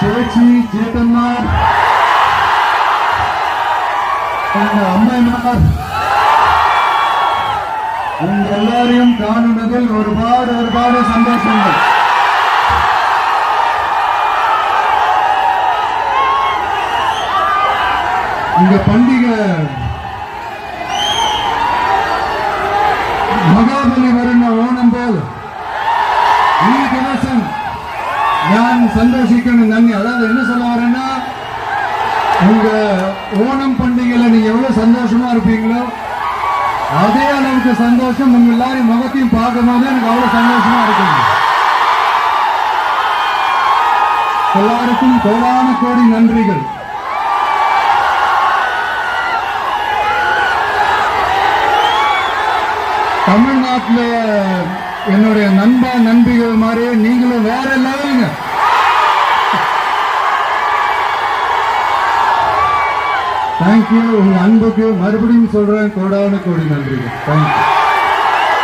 பேச்சி சேத்தன்னார் அம்மையார் உங்க எல்லாரையும் காணுனதில் ஒருபாடு சந்தோஷங்கள். இந்த பண்டிகை മഹാബലി വരുന്ന ഓണം പോലെ ഈ ദിവസം ഞാൻ സന്തോഷിക്കണം. നന്ദി. അതായത് என்ன சொல்ல வரேன்னா, உங்க ஓணம் பண்டிகையில நீங்க எவ்வளவு சந்தோஷமா இருப்பீங்களோ அதே அளவுக்கு சந்தோஷம் உங்க எல்லாரும் முகத்தையும் பார்க்கும்போது எனக்கு அவ்வளவு சந்தோஷமா இருக்குங்க. எல்லாருக்கும் கோடான கோடி நன்றிகள். தமிழ்நாட்டில் என்னுடைய நண்பிகள் மாதிரி நீங்களும் வேற லெவலுங்க. தேங்க்யூ. உங்க அன்புக்கு மறுபடியும் சொல்றேன் கோடான கோடி நன்றிகள். தேங்க்யூ.